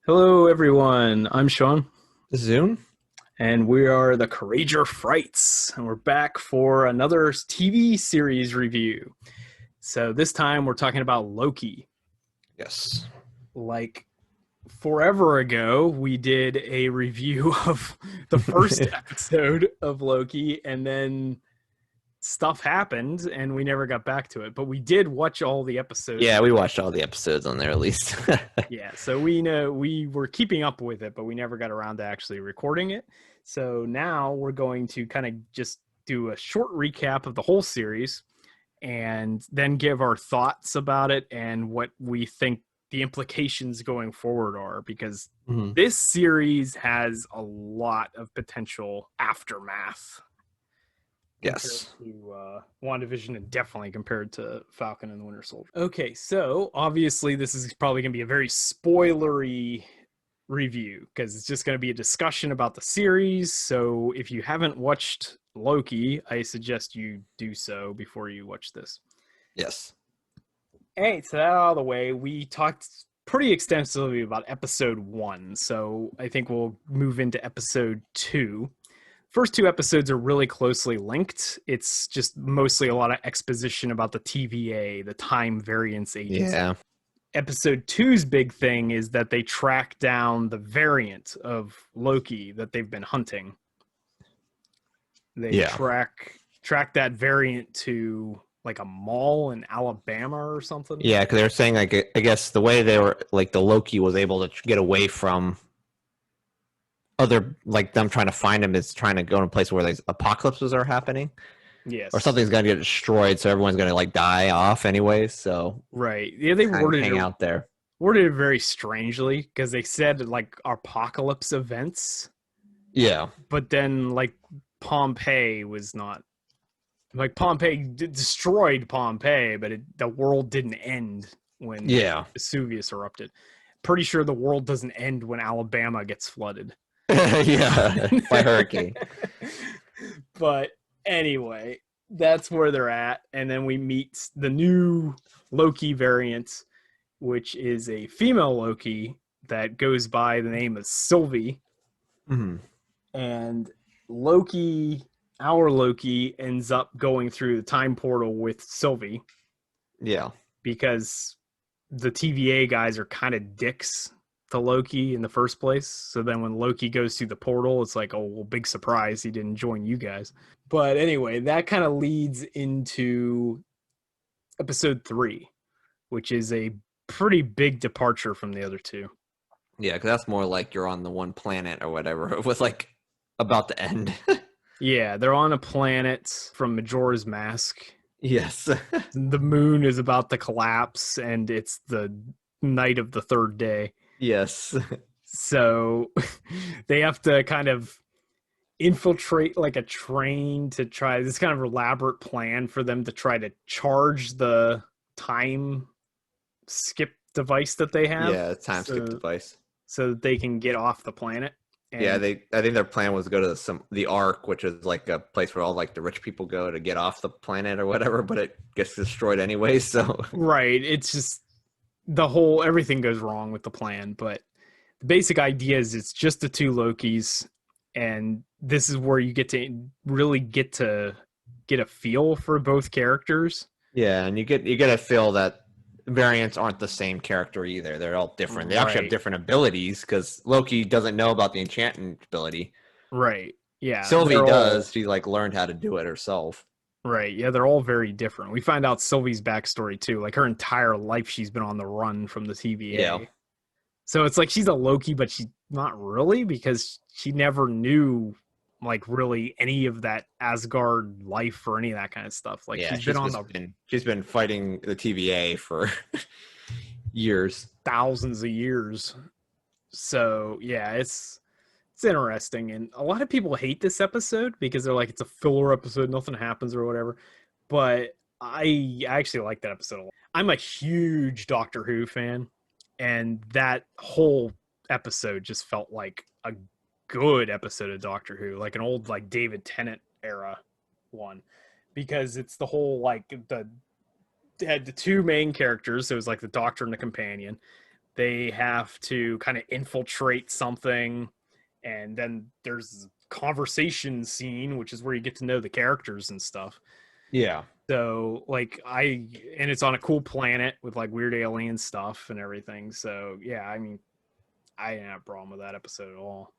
Hello, everyone. I'm Sean, Zoom? and we are the Courageour Frights, and we're back for another TV series review. So this time we're talking about Loki. Yes. Like forever ago, we did a review of the first episode of Loki, and then stuff happened, and we never got back to it. But we did watch all the episodes. Yeah, we watched all the episodes on there at least. Yeah, so we know we were keeping up with it, but we never got around to actually recording it. So now we're going to kind of just do a short recap of the whole series and then give our thoughts about it and what we think the implications going forward are, because Mhm. this series has a lot of potential aftermath compared Yes. to WandaVision, and definitely compared to Falcon and the Winter Soldier. Okay, so obviously this is probably going to be a very spoilery review because it's just going to be a discussion about the series. So if you haven't watched Loki, I suggest you do so before you watch this. Yes. Hey, so that out of the way, we talked pretty extensively about episode 1. So I think we'll move into episode 2. First two episodes are really closely linked. It's just mostly a lot of exposition about the TVA, the Time Variance Agency. Yeah. Episode two's big thing is that they track down the variant of Loki that they've been hunting. They Yeah. track that variant to like a mall in Alabama or something. Yeah, because they were saying, like, I guess the way they were, like, the Loki was able to get away from other, like, them trying to find him is trying to go in a place where, like, apocalypses are happening. Yes. Or something's going to get destroyed, so everyone's going to, like, die off anyways, so Right. Yeah, they kind of hang out there. worded it very strangely because they said like apocalypse events, Yeah. but then like Pompeii was not like Pompeii destroyed Pompeii, but the world didn't end when Yeah. Vesuvius erupted. Pretty sure the world doesn't end when Alabama gets flooded. Yeah. By hurricane. But anyway, that's where they're at. And then we meet the new Loki variant, which is a female Loki that goes by the name of Sylvie. Mhm. And Loki, our Loki, ends up going through the time portal with Sylvie Yeah. because the TVA guys are kind of dicks to Loki in the first place. So then when Loki goes through the portal, it's like, oh, well, big surprise, he didn't join you guys. But anyway, that kind of leads into episode 3, which is a pretty big departure from the other two. Yeah, because that's more like you're on the one planet or whatever. It was like about to end. Yeah, they're on a planet from Majora's Mask. Yes. The moon is about to collapse, and it's the night of the third day. Yes. So they have to kind of infiltrate like a train to try this kind of elaborate plan for them to try to charge the time skip device that they have, Yeah, time skip device. so that they can get off the planet. Yeah, And I think their plan was to go to the Ark, which is like a place where all like the rich people go to get off the planet or whatever, but it gets destroyed anyway, so right, it's just the whole everything goes wrong with the plan. But the basic idea is it's just the two Lokis, and this is where you get to really get a feel for both characters. yeah, and you get a feel that variants aren't the same character either. They're all different. They actually have Right. different abilities because Loki doesn't know about the enchantment ability. Right. Yeah, Sylvie they're all does. She like learned how to do it herself. right. Yeah, they're all very different. We find out Sylvie's backstory too. Like her entire life she's been on the run from the Yeah. TVA. So it's like she's a Loki, but she's not really, because she never knew like really any of that Asgard life or any of that kind of stuff. Like Yeah, she's been on she's been fighting the TVA for years. thousands of years. So yeah, it's interesting, and a lot of people hate this episode because they're like it's a filler episode, nothing happens or whatever. But I actually like that episode a lot. I'm a huge Doctor Who fan, and that whole episode just felt like a good episode of Doctor Who, like an old like David Tennant era one, because it's the whole like the had the two main characters. So it was like the Doctor and the companion, they have to kind of infiltrate something, and then there's conversation scene, which is where you get to know the characters and stuff. Yeah. So like and it's on a cool planet with like weird alien stuff and everything. So yeah, I mean, I didn't have a problem with that episode at all.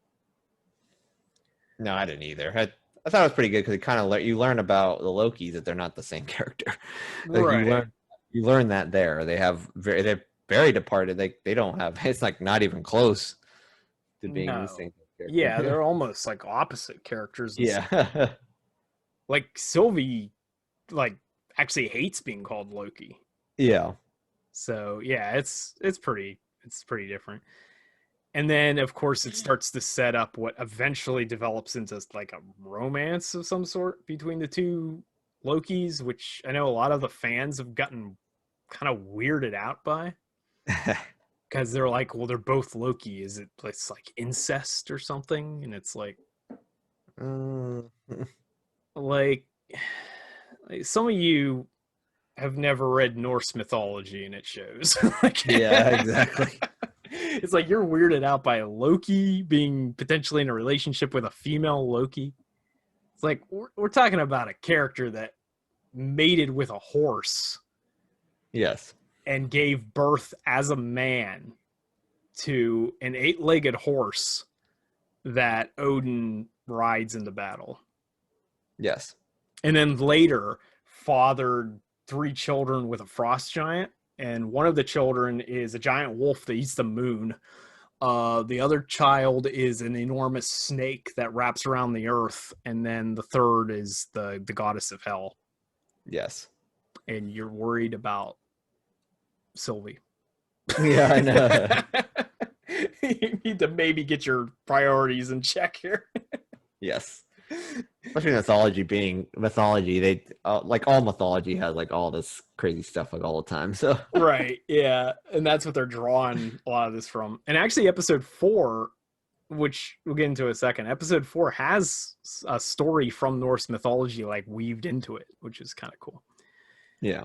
No, I didn't either. I thought it was pretty good because it kind of you learn about the Lokis that they're not the same character. Like Right. you learn that there they're very departed. They don't have it's like not even close to being the No. same Yeah, character. they're almost like opposite characters. Yeah. Like Sylvie, like actually hates being called Loki. Yeah. So yeah, it's pretty different. And then of course it starts to set up what eventually develops into like a romance of some sort between the two Lokis, which I know a lot of the fans have gotten kind of weirded out by, because they're like, well, they're both Loki. Is it it's like incest or something? And it's Mm, like some of you have never read Norse mythology, and it shows. Like, yeah, exactly. it's like you're weirded out by Loki being potentially in a relationship with a female Loki. It's like we're talking about a character that mated with a horse Yes. and gave birth as a man to an eight-legged horse that Odin rides into battle. Yes. And then later fathered three children with a frost giant, and one of the children is a giant wolf that eats the moon. The other child is an enormous snake that wraps around the earth, and then the third is the goddess of hell. Yes. And you're worried about Sylvie. Yeah, I know. You need to maybe get your priorities in check here. Yes. Especially mythology, they like all mythology has like all this crazy stuff like all the time. So Right, yeah, and that's what they're drawing a lot of this from. And actually episode 4, which we'll get into in a second, episode 4 has a story from Norse mythology like weaved into it, which is kind of cool. yeah.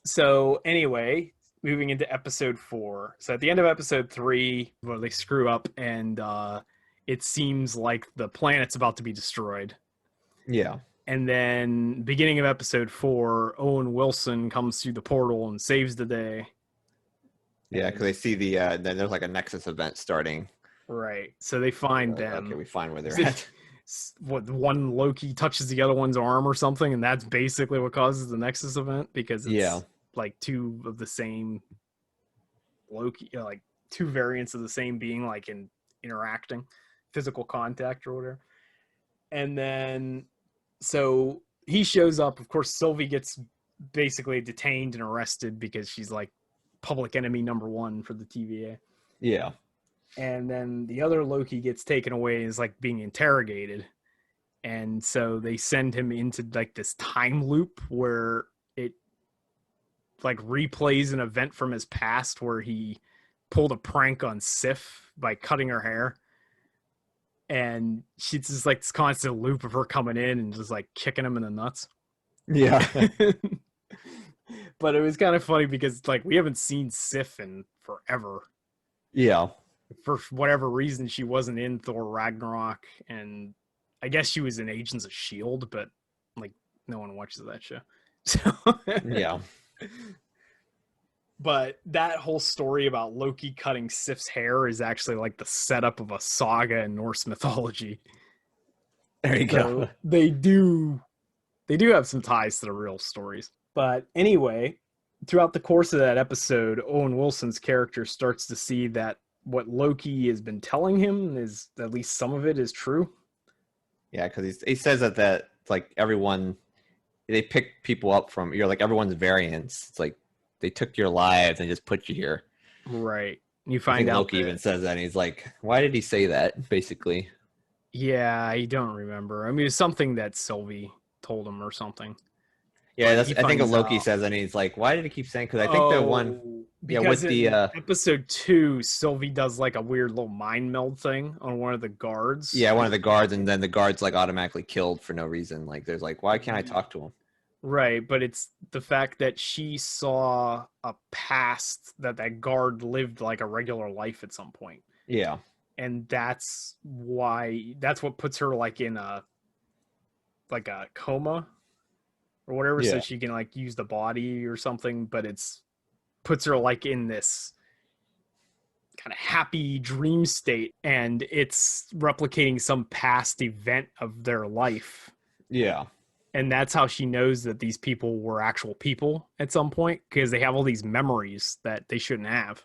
So anyway, moving into episode 4. So at the end of episode 3, well, they screw up, and it seems like the planet's about to be destroyed. Yeah. And then beginning of episode 4, Owen Wilson comes through the portal and saves the day. Yeah, because they see then there's like a Nexus event starting. Right. So they find them. Okay, we find where they're at. What, one Loki touches the other one's arm or something, and that's basically what causes the Nexus event, because it's like two of the same Loki, like two variants of the same being, like in interacting, physical contact or whatever. And then so he shows up. Of course, Sylvie gets basically detained and arrested because she's like public enemy number 1 for the TVA. Yeah. And then the other Loki gets taken away and is like being interrogated. And so they send him into like this time loop where it like replays an event from his past where he pulled a prank on Sif by cutting her hair. And she's just like this constant loop of her coming in and just like kicking him in the nuts. Yeah. But it was kind of funny because like we haven't seen Sif in forever. Yeah. For whatever reason, she wasn't in Thor Ragnarok, and I guess she was in Agents of S.H.I.E.L.D., but like no one watches that show. So yeah. But that whole story about Loki cutting Sif's hair is actually like the setup of a saga in Norse mythology. There you go. They do have some ties to the real stories. But anyway, throughout the course of that episode, Owen Wilson's character starts to see that what Loki has been telling him is, at least some of it, is true. Yeah, because he says that like everyone, they pick people up from, you're like everyone's variants. It's like they took your lives and just put you here. Right. You find out Loki even says that, and he's like, why did he say that, basically? Yeah, I don't remember. I mean, it's something that Sylvie told him or something. Yeah, I think Loki says, and he's like, why did he keep saying? Because I think the one, with the episode 2, Sylvie does like a weird little mind meld thing on one of the guards. Yeah, one of the guards, and then the guard's like automatically killed for no reason. Like, there's like, why can't I talk to him? Right, but it's the fact that she saw a past that guard lived like a regular life at some point. Yeah. And that's what puts her like in a coma or whatever, so Yeah. she can like use the body or something, but it's puts her like in this kind of happy dream state, and it's replicating some past event of their life. Yeah. And that's how she knows that these people were actual people at some point, because they have all these memories that they shouldn't have.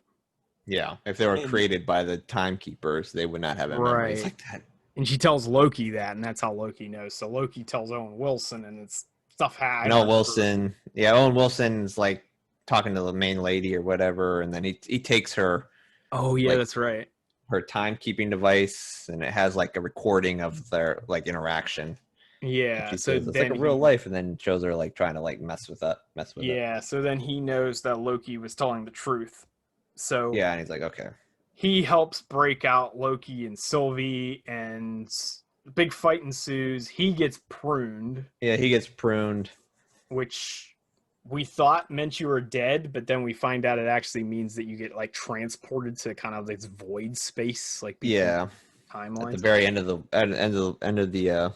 Yeah. If they were And created by the timekeepers, they would not have memories right. like that. And she tells Loki that, and that's how Loki knows. So Loki tells Owen Wilson, and it's stuff I And don't Owen remember. Wilson, yeah, Owen Wilson's like talking to the main lady or whatever, and then he takes her Oh yeah, like that's right. her timekeeping device, and it has like a recording of their like interaction. And Yeah. she So says it's like then a real he life, and then shows her like trying to like mess with it. yeah, so then he knows that Loki was telling the truth. So Yeah, and he's like, okay, he helps break out Loki and Sylvie, and big fight ensues. He gets pruned, yeah, he gets pruned. which we thought meant you were dead, but then we find out it actually means that you get like transported to kind of this void space, like between Yeah, at the timelines. very end of the end of the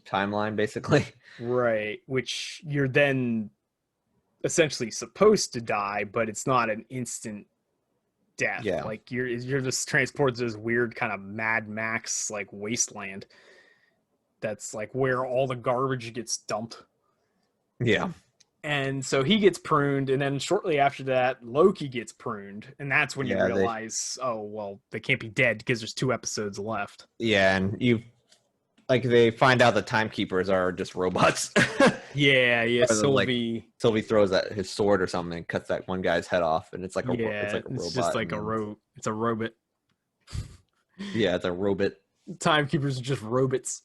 timeline, basically. Right, which you're then essentially supposed to die, but it's not an instant death. Yeah, Like you're just transported to this weird kind of Mad Max like wasteland. That's like where all the garbage gets dumped. yeah, And so he gets pruned, and then shortly after that, Loki gets pruned, and that's when you yeah. They realize, oh well, they can't be dead because there's 2 episodes left. yeah, and you like they find out the timekeepers are just robots. Yeah, yeah. Rather than like Sylvie, Sylvie throws that his sword or something and cuts that one guy's head off, and it's yeah, like a it's just robot. like it's a robot. Yeah, it's a robot. Timekeepers are just robots.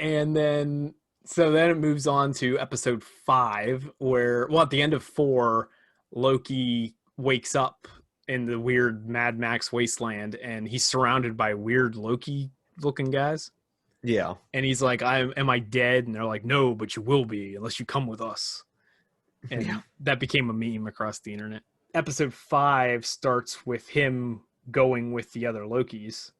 And then so then it moves on to episode 5, where well at the end of 4, Loki wakes up in the weird Mad Max wasteland, and he's surrounded by weird Loki looking guys. Yeah, And he's like, am I dead? And they're like, no, but you will be unless you come with us. yeah, And that became a meme across the internet. Episode 5 starts with him going with the other Lokis,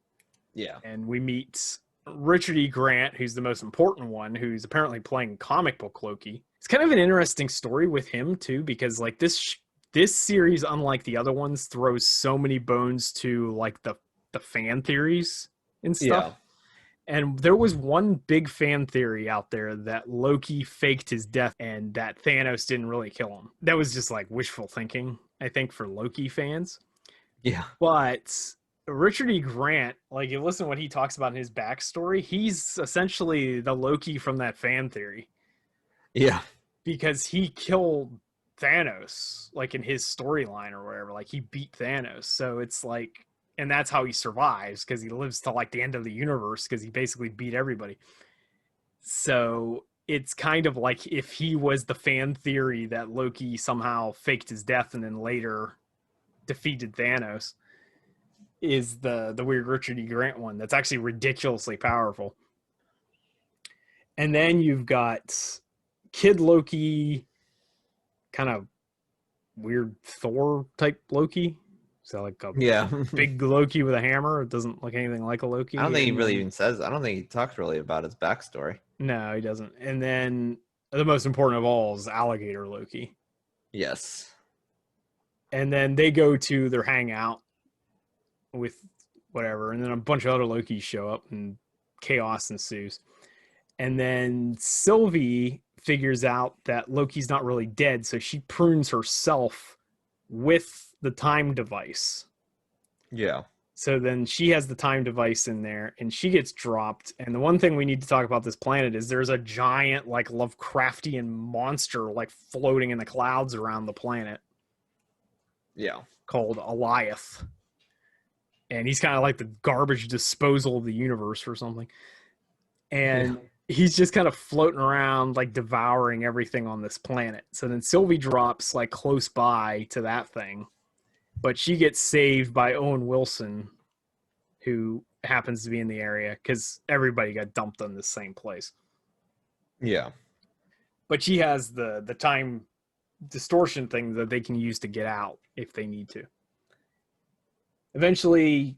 yeah, and we meet Richard E. Grant, who's the most important one, who's apparently playing comic book Loki. It's kind of an interesting story with him too, because like this series, unlike the other ones, throws so many bones to like the fan theories and yeah, stuff. And there was one big fan theory out there that Loki faked his death and that Thanos didn't really kill him. That was just like wishful thinking, I think, for Loki fans. yeah, But Richard E. Grant, like you listen to what he talks about in his backstory, he's essentially the Loki from that fan theory, yeah, because he killed Thanos, like in his storyline or whatever. Like he beat Thanos. So it's like, and that's how he survives, because he lives to like the end of the universe, because he basically beat everybody. So it's kind of like if he was the fan theory that Loki somehow faked his death and then later defeated Thanos, is the weird Richard E. Grant one that's actually ridiculously powerful. And then you've got Kid Loki, kind of weird Thor type Loki. So like a yeah. big Loki with a hammer. It doesn't look anything like a Loki. I don't think he And really then, even says. I don't think he talks really about his backstory. no, he doesn't. And then the most important of all is Alligator Loki. Yes. And then they go to their hangout with whatever, and then a bunch of other Lokis show up, and chaos ensues. And then Sylvie figures out that Loki's not really dead, so she prunes herself with the time device. Yeah. So then she has the time device in there, and she gets dropped. And the one thing we need to talk about this planet is there's a giant, like, Lovecraftian monster, like, floating in the clouds around the planet Yeah. called Eliath. And he's kind of like the garbage disposal of the universe or something. And he's just kind of floating around, like, devouring everything on this planet. So then Sylvie drops, like, close by to that thing. But she gets saved by Owen Wilson, who happens to be in the area, because everybody got dumped on the same place. Yeah. But she has the time distortion thing that they can use to get out if they need to. Eventually,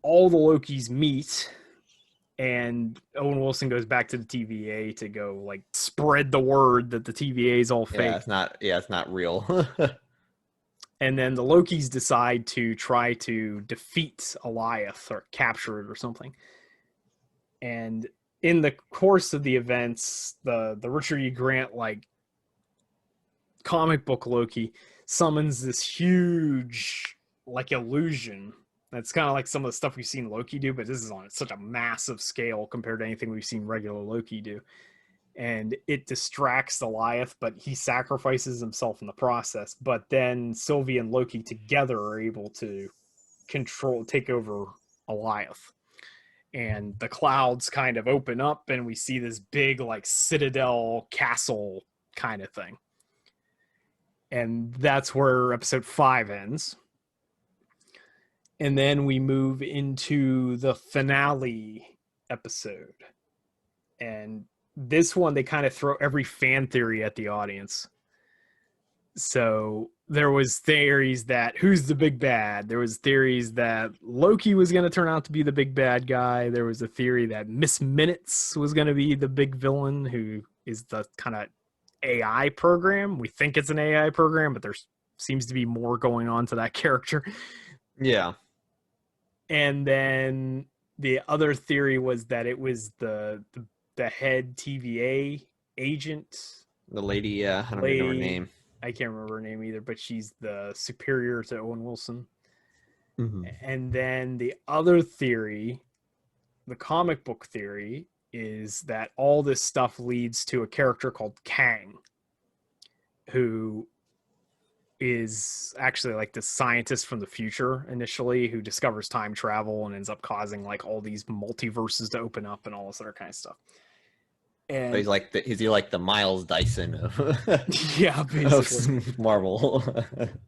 all the Lokis meet, and Owen Wilson goes back to the TVA to go like spread the word that the TVA is all fake. It's not real. And then the Lokis decide to try to defeat Alioth or capture it or something. And in the course of the events, the Richard E. Grant like comic book Loki summons this huge like illusion. That's kind of like some of the stuff we've seen Loki do, but this is on such a massive scale compared to anything we've seen regular Loki do. And it distracts Alioth, but he sacrifices himself in the process. But then Sylvie and Loki together are able to take over Alioth. And the clouds kind of open up, and we see this big like citadel castle kind of thing. And that's where episode 5 ends. And then we move into the finale episode. And this one, they kind of throw every fan theory at the audience. So there was theories that who's the big bad? There was theories that Loki was going to turn out to be the big bad guy. There was a theory that Miss Minutes was going to be the big villain, who is the kind of AI program. We think it's an AI program, but there seems to be more going on to that character. Yeah. And then the other theory was that it was the head TVA agent. The lady, I don't even know her name. I can't remember her name either, but she's the superior to Owen Wilson. Mm-hmm. And then the other theory, the comic book theory, is that all this stuff leads to a character called Kang, who is actually like the scientist from the future initially, who discovers time travel and ends up causing like all these multiverses to open up and all this other kind of stuff. And so is he like the Miles Dyson of yeah, basically of Marvel?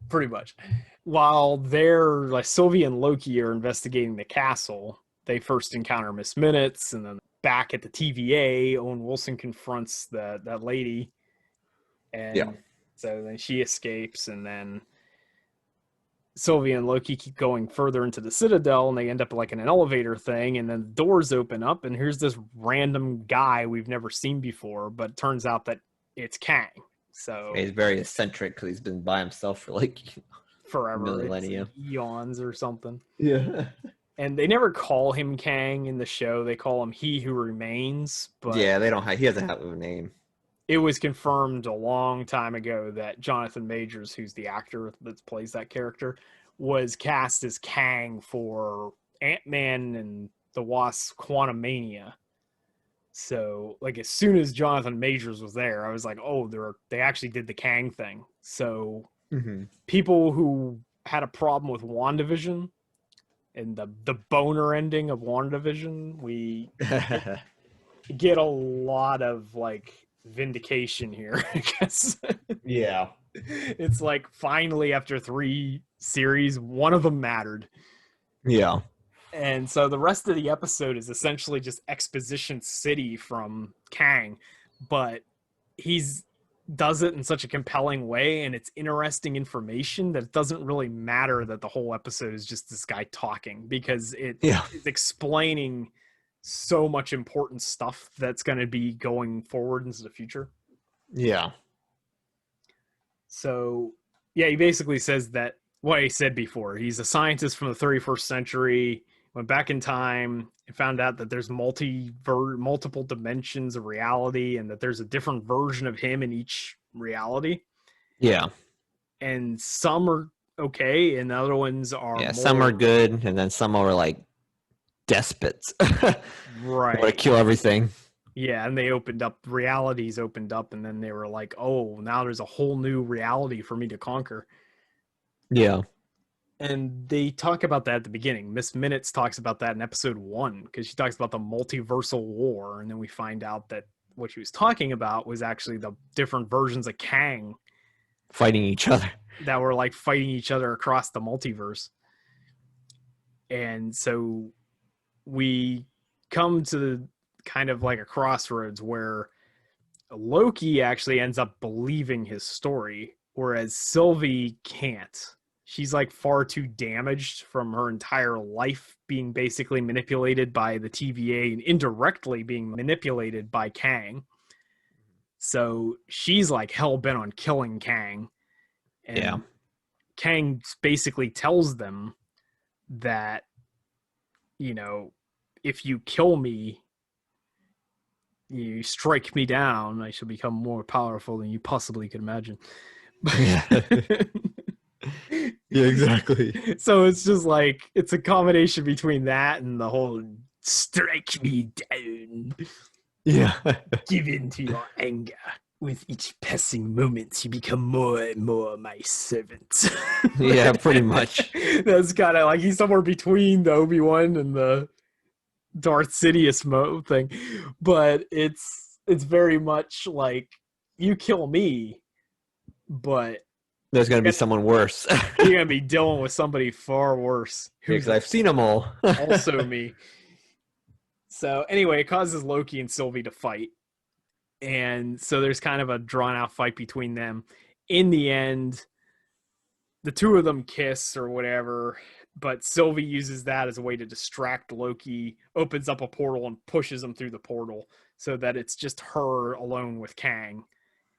Pretty much. While they're like Sylvie and Loki are investigating the castle, they first encounter Miss Minutes, and then back at the TVA, Owen Wilson confronts that lady, and so then she escapes, and then Sylvie and Loki keep going further into the Citadel, and they end up like in an elevator thing, and then the doors open up, and here's this random guy we've never seen before, but it turns out that it's Kang. So he's very eccentric because he's been by himself for like forever, millennia, eons or something. Yeah. And they never call him Kang in the show. They call him He Who Remains. But yeah, he doesn't have a name. It was confirmed a long time ago that Jonathan Majors, who's the actor that plays that character, was cast as Kang for Ant-Man and the Wasp Quantumania. So, like, as soon as Jonathan Majors was there, I was like, oh, they actually did the Kang thing. So, people who had a problem with WandaVision and the boner ending of WandaVision, we get a lot of, like, vindication here, I guess. Yeah. It's like, finally, after 3 series, one of them mattered. Yeah. And so the rest of the episode is essentially just exposition city from Kang, but does it in such a compelling way, and it's interesting information that it doesn't really matter that the whole episode is just this guy talking, because it's explaining so much important stuff that's going to be going forward into the future. Yeah. So, yeah, he basically says that what he said before. He's a scientist from the 31st century, went back in time and found out that there's multiple dimensions of reality, and that there's a different version of him in each reality. Yeah. And some are okay, and the other ones are some are good, and then some are like despots. Right. Want to kill everything. Yeah, and realities opened up, and then they were like, oh, now there's a whole new reality for me to conquer. Yeah. And they talk about that at the beginning. Miss Minutes talks about that in episode 1, because she talks about the multiversal war, and then we find out that what she was talking about was actually the different versions of Kang fighting each other. That were like fighting each other across the multiverse. And so we come to kind of like a crossroads where Loki actually ends up believing his story, whereas Sylvie can't. She's like far too damaged from her entire life being basically manipulated by the TVA and indirectly being manipulated by Kang. So she's like hell bent on killing Kang. Yeah. And Kang basically tells them that, you know, if you kill me, you strike me down, I shall become more powerful than you possibly could imagine. Yeah. Yeah, exactly. So it's just like it's a combination between that and the whole strike me down. Yeah. Give in to your anger. With each passing moment, you become more and more my servant. Yeah, pretty much. That's kind of like he's somewhere between the Obi-Wan and the Darth Sidious mode thing, but it's very much like you kill me, but There's going to be someone worse. you're gonna be dealing with somebody far worse Because I've seen them all. also me. So anyway, it causes Loki and Sylvie to fight, and so there's kind of a drawn out fight between them. In the end, the two of them kiss or whatever, but Sylvie uses that as a way to distract Loki, opens up a portal and pushes him through the portal so that it's just her alone with Kang.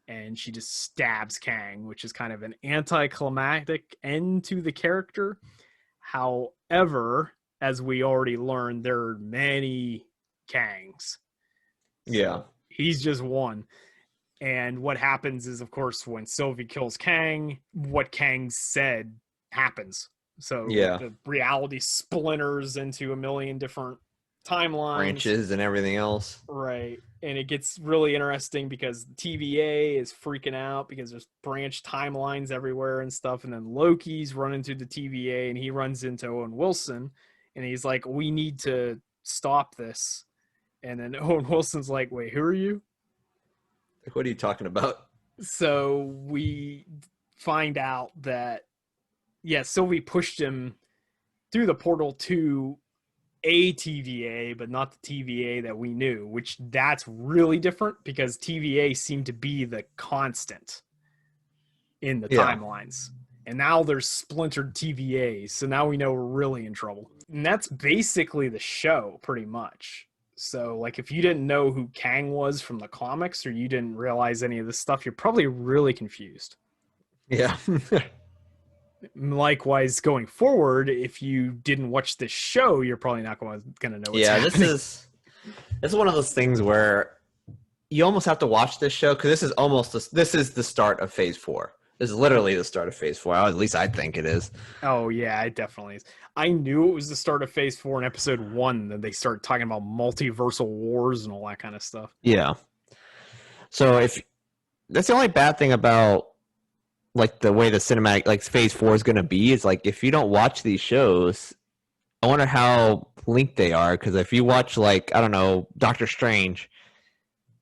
And she just stabs Kang, which is kind of an anticlimactic end to the character. However, as we already learned, there are many Kangs. Yeah. He's just one. And what happens is, of course, when Sylvie kills Kang, what Kang said happens. So Yeah. the reality splinters into a million different timelines. Branches and everything else. Right. And it gets really interesting because the TVA is freaking out because there's branch timelines everywhere and stuff. And then Loki's running through the TVA and he runs into Owen Wilson and he's like, we need to stop this. And then Owen Wilson's like, wait, who are you? What are you talking about? So we find out that, yeah, Sylvie pushed him through the portal to a TVA, but not the TVA that we knew, which that's really different because TVA seemed to be the constant in the timelines. And now there's splintered TVAs. So now we know we're really in trouble. And that's basically the show, pretty much. So, like, if you didn't know who Kang was from the comics or you didn't realize any of this stuff, you're probably really confused. Yeah. Likewise, going forward, if you didn't watch this show, you're probably not going to know what's happening. This is one of those things where you almost have to watch this show because this is the start of Phase 4. This is literally the start of Phase 4. At least I think it is. Oh, yeah, it definitely is. I knew it was the start of Phase 4 in Episode 1 that they started talking about multiversal wars and all that kind of stuff. Yeah. So that's the only bad thing about like the way the cinematic like Phase 4 is going to be is like if you don't watch these shows, I wonder how linked they are because if you watch like I don't know Doctor Strange,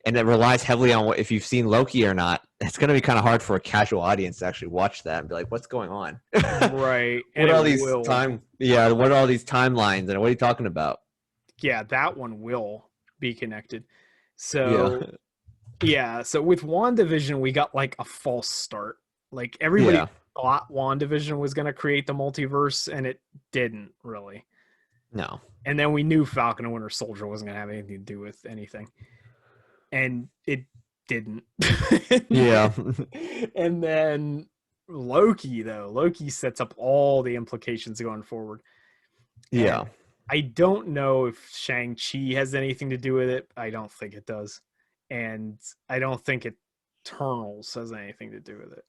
and it relies heavily on if you've seen Loki or not, it's going to be kind of hard for a casual audience to actually watch that and be like, "What's going on?" Right? What are all these what are all these timelines and what are you talking about? Yeah, that one will be connected. So yeah. So with WandaVision, we got like a false start. Like everybody thought WandaVision was going to create the multiverse, and it didn't really. No. And then we knew Falcon and Winter Soldier wasn't going to have anything to do with anything. And it didn't. Yeah. And then Loki sets up all the implications going forward. Yeah. And I don't know if Shang-Chi has anything to do with it. I don't think it does. And I don't think Eternals has anything to do with it.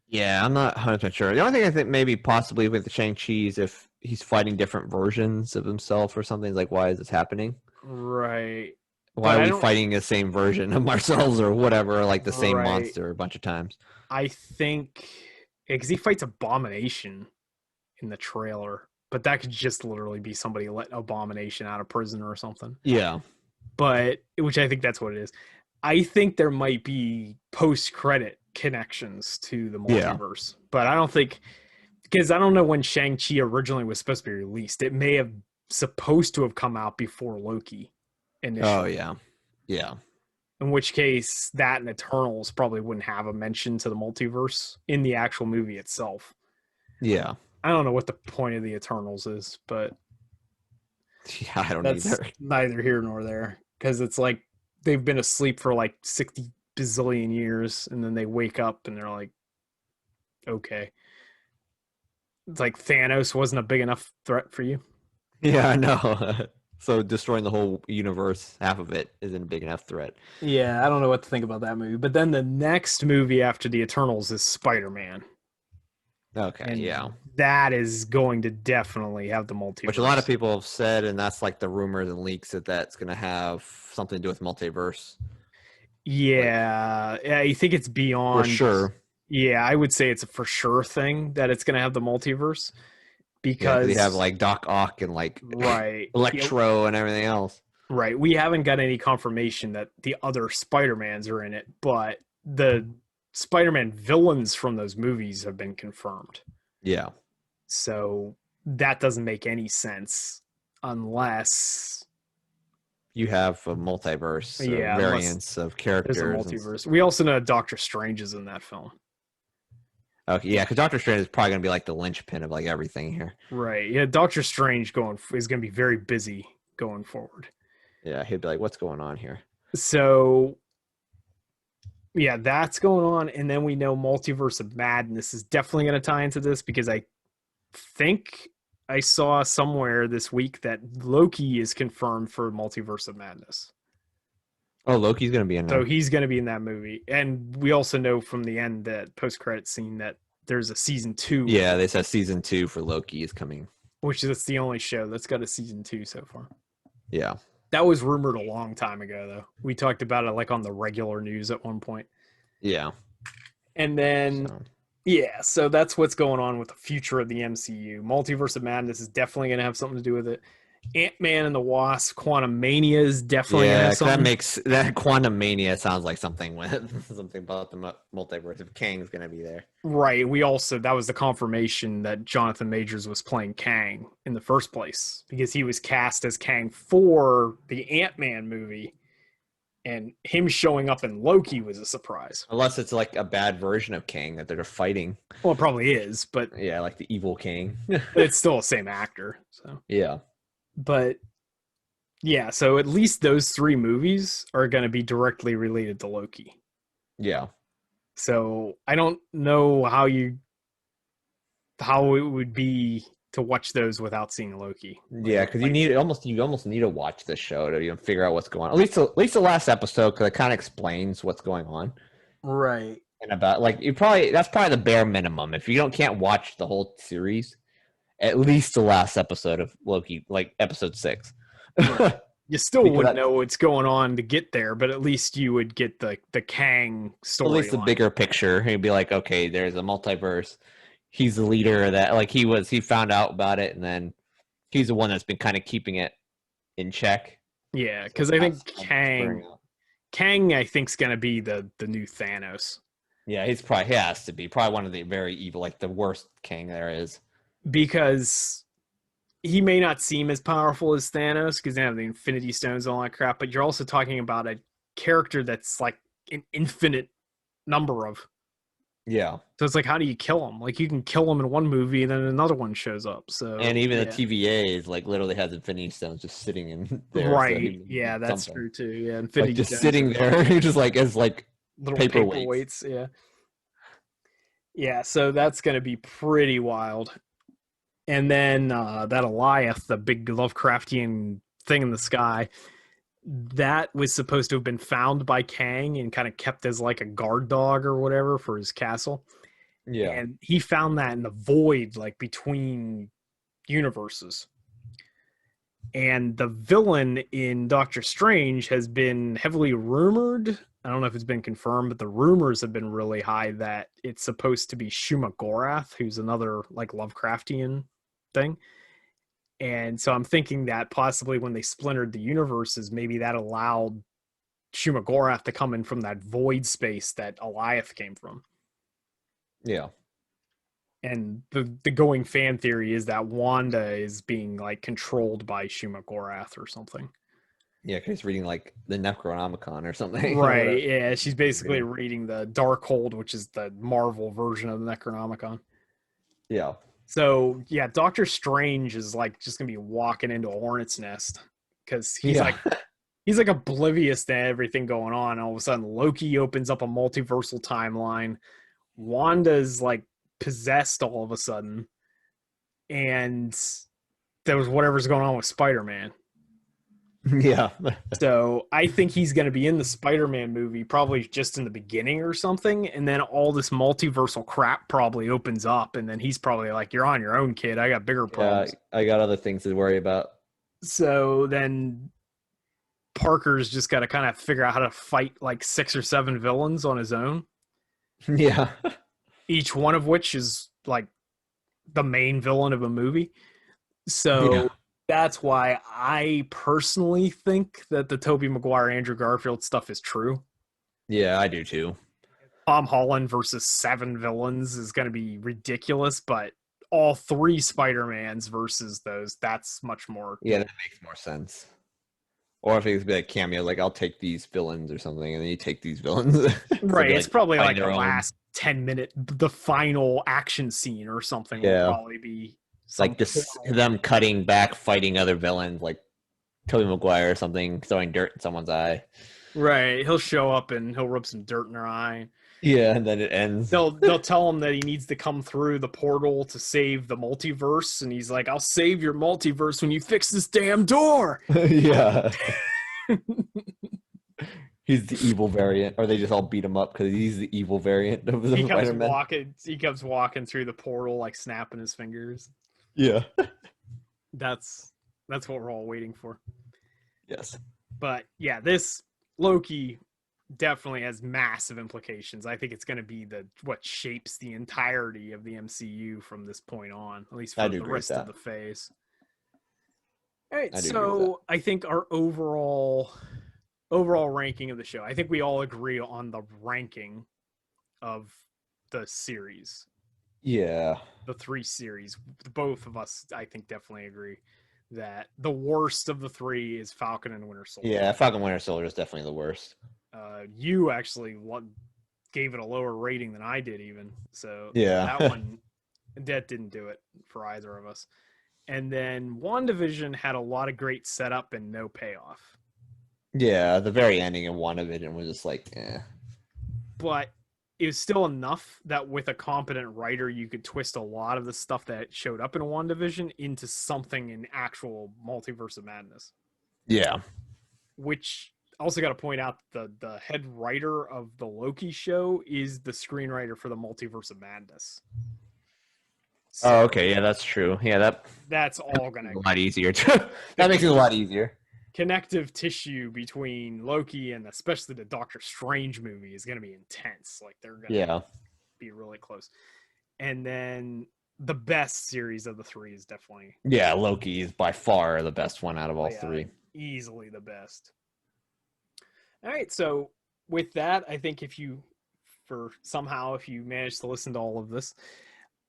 Yeah, I'm not 100% sure. The only thing I think maybe possibly with the Shang-Chi is if he's fighting different versions of himself or something. Like, why is this happening? Right. Why are we fighting the same version of ourselves or whatever, like the same monster a bunch of times? I think because he fights Abomination in the trailer, but that could just literally be somebody letting Abomination out of prison or something. Yeah. But, which I think that's what it is. I think there might be post-credit connections to the multiverse, but I don't think, because I don't know when Shang-Chi originally was supposed to be released. It may have supposed to have come out before Loki initially. Oh, yeah. Yeah. In which case, that and Eternals probably wouldn't have a mention to the multiverse in the actual movie itself. Yeah. I don't know what the point of the Eternals is, but Yeah, I don't that's either. neither here nor there. Because it's like they've been asleep for like 60 bazillion years, and then they wake up and they're like, okay. It's like Thanos wasn't a big enough threat for you. Yeah, I know. So destroying the whole universe, half of it, isn't a big enough threat. Yeah, I don't know what to think about that movie. But then the next movie after the Eternals is Spider-Man. Okay, yeah. And that is going to definitely have the Which a lot of multiverse. people have said, and that's like the rumors and leaks that that's going to have something to do with multiverse. Like, Yeah, yeah, you think it's for beyond. sure. Yeah, I would say it's a for sure thing that it's going to have the multiverse Yeah, because you have because like Doc Ock and like right, yeah, Electro and everything else. right. We haven't got any confirmation that the other Spider-Mans are in it, but the Spider-Man villains from those movies have been confirmed. Yeah. So that doesn't make any sense unless, You have a multiverse yeah, unless variants of there's a characters and multiverse. We also know Doctor Strange is in that film. okay, yeah, because Doctor Strange is probably gonna be like the linchpin of like everything here. Right. Yeah, Doctor Strange is going to be very busy going forward. Yeah, he'd be like, "What's going on here?" So, yeah, that's going on and then we know Multiverse of Madness is definitely going to tie into this because I think I saw somewhere this week that Loki is confirmed for Multiverse of Madness. Oh, Loki's gonna be in So there. he's going to be in that movie. And we also know from the end that post-credit scene that there's a season 2 of Yeah, they Loki, said season 2 for Loki is coming. which is the only show that's got a season 2 so far. Yeah. That was rumored a long time ago, though. We talked about it like on the regular news at one point. Yeah. And then, So yeah, so that's what's going on with the future of the MCU. Multiverse of Madness is definitely going to have something to do with it. Ant-Man and the Wasp, Quantum Mania is definitely going to yeah, have 'cause that something. makes that Quantum Mania sounds like something with something about the multiverse. If Kang's gonna be there. Right. We also, that was the confirmation that Jonathan Majors was playing Kang in the first place because he was cast as Kang for the Ant-Man movie. And him showing up in Loki was a surprise. Unless it's like a bad version of Kang that they're fighting. Well, it probably is, but Yeah, like the evil Kang. it's still the same actor. So, Yeah. but yeah, so at least those three movies are going to be directly related to Loki. Yeah. So I don't know how it would be to watch those without seeing Loki. Yeah, because you almost need to watch this show to even figure out what's going on. At least the last episode, because it kind of explains what's going on Right. and about like that's probably the bare minimum. If you don't can't watch the whole series, at least the last episode of Loki, like episode 6. Right. You still Because wouldn't that, know what's going on to get there, but at least you would get the Kang at least the storyline. bigger picture. He'd be like, okay, there's a multiverse. He's the leader of that. Like he found out about it, and then he's the one that's been kind of keeping it in check. Yeah, So because I think that's spurring out. Kang I think's gonna be the new Thanos Yeah, he has to be probably one of the very evil, like the worst king there is. because he may not seem as powerful as Thanos because they have the Infinity Stones and all that crap, but you're also talking about a character that's like an infinite number of. Yeah, So it's like, how do you kill him? Like you can kill him in one movie and then another one shows up. and So even the yeah, TVA is like literally has Infinity Stones just sitting in there, so right, he yeah, that's something true too. Yeah, like Infinity just Stones sitting are there, just like as like little paperweights. paperweights. Yeah, yeah. So that's gonna be pretty wild. And then that Eliath, the big Lovecraftian thing in the sky, that was supposed to have been found by Kang and kind of kept as like a guard dog or whatever for his castle. Yeah, And he found that in the void, like between universes. And the villain in Doctor Strange has been heavily rumored. I don't know if it's been confirmed, but the rumors have been really high that it's supposed to be Shuma Gorath, who's another like Lovecraftian thing. And so I'm thinking that possibly when they splintered the universes, maybe that allowed Shuma Gorath to come in from that void space that Eliath came from. yeah. And the going fan theory is that Wanda is being like controlled by Shuma Gorath or something. Yeah, because he's reading like the Necronomicon or something. Or Right. whatever. Yeah, she's basically reading the Darkhold, which is the Marvel version of the Necronomicon. Yeah. So yeah, Doctor Strange is like just gonna be walking into a hornet's nest because Yeah. he's like oblivious to everything going on. All of a sudden, Loki opens up a multiversal timeline. Wanda's like possessed all of a sudden, and there was whatever's going on with Spider-Man. Yeah. So I think he's going to be in the Spider-Man movie, probably just in the beginning or something, and then all this multiversal crap probably opens up, and then he's probably like, "You're on your own, kid. I got bigger Yeah. problems." I got other things to worry about. So then Parker's just got to kind of figure out how to fight like 6 or 7 villains on his own, Yeah. each one of which is like the main villain of a movie. Yeah. So that's why I personally think that the Tobey Maguire Andrew Garfield stuff is true. Yeah, I do too. Tom Holland versus 7 villains is going to be ridiculous, but all 3 Spider-Mans versus those, that's much more. Yeah, that makes more sense. Or if it could be like cameo, like I'll take these villains or something, and then you take these villains. So Right. It's like probably like fighting the their own. last 10 minute, the final action scene or something will Yeah, probably be some like just portal. them cutting back, fighting other villains, like Tobey Maguire or something, throwing dirt in someone's eye. Right. He'll show up and he'll rub some dirt in their eye. Yeah, and then it ends. They'll tell him that he needs to come through the portal to save the multiverse, and he's like, "I'll save your multiverse when you fix this damn door." Yeah, he's the evil variant, or they just all beat him up because he's the evil variant of the Spider-Man. He comes walking through the portal like snapping his fingers. Yeah. That's what we're all waiting for. Yes. But yeah, this Loki definitely has massive implications. I think it's going to be what shapes the entirety of the MCU from this point on, at least for the rest of the phase. All right, so I think our overall ranking of the show, I think we all agree on the ranking of the series. Yeah. The 3 series. Both of us, I think, definitely agree that the worst of the 3 is Falcon and Winter Soldier. Yeah, Falcon Winter Soldier is definitely the worst. You actually gave it a lower rating than I did, even. So yeah, that didn't do it for either of us. And then WandaVision had a lot of great setup and no payoff. Yeah, the very ending of WandaVision was just like, eh. But it was still enough that with a competent writer, you could twist a lot of the stuff that showed up in WandaVision into something in actual Multiverse of Madness. Yeah. Which also got to point out the head writer of the Loki show is the screenwriter for the Multiverse of Madness. So, oh, okay. Yeah, that's true. Yeah, that's all gonna a lot easier. That makes it a lot easier. Connective tissue between Loki and especially the Doctor Strange movie is gonna be intense. Like they're gonna be really close. And then the best series of the 3 is definitely Loki is by far the best one out of all 3. Easily the best. All right, so with that, I think if you manage to listen to all of this,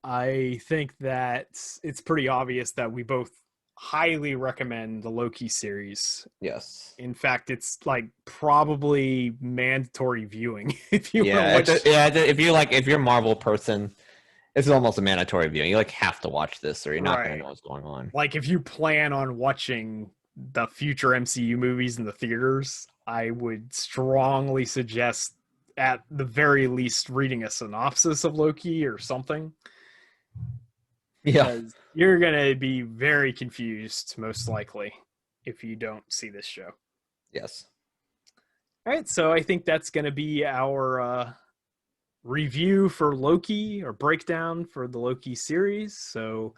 I think that it's pretty obvious that we both highly recommend the Loki series. Yes. In fact, it's like probably mandatory viewing if you want to watch. If you're a Marvel person, it's almost a mandatory viewing. You have to watch this or you're not going to know what's going on. Like if you plan on watching the future MCU movies in the theaters, I would strongly suggest at the very least reading a synopsis of Loki or something. Because you're going to be very confused, most likely, if you don't see this show. Yes. All right, so I think that's going to be our review for Loki, or breakdown for the Loki series. So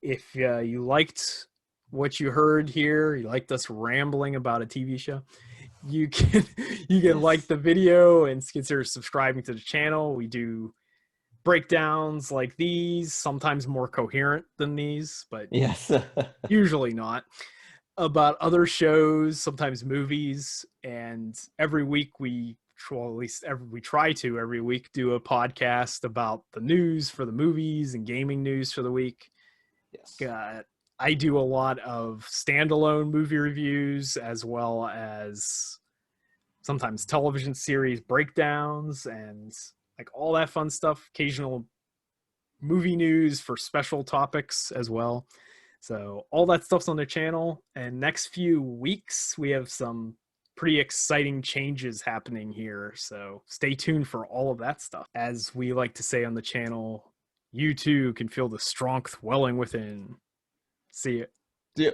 if you liked what you heard here, you liked us rambling about a TV show, you can like the video and consider subscribing to the channel. We do breakdowns like these, sometimes more coherent than these, but usually not, about other shows, sometimes movies. And every week we try to every week do a podcast about the news for the movies and gaming news for the week. I do a lot of standalone movie reviews as well as sometimes television series breakdowns and like all that fun stuff. Occasional movie news for special topics as well. So all that stuff's on the channel. And next few weeks, we have some pretty exciting changes happening here. So stay tuned for all of that stuff. As we like to say on the channel, you too can feel the strength welling within. See you. Yeah.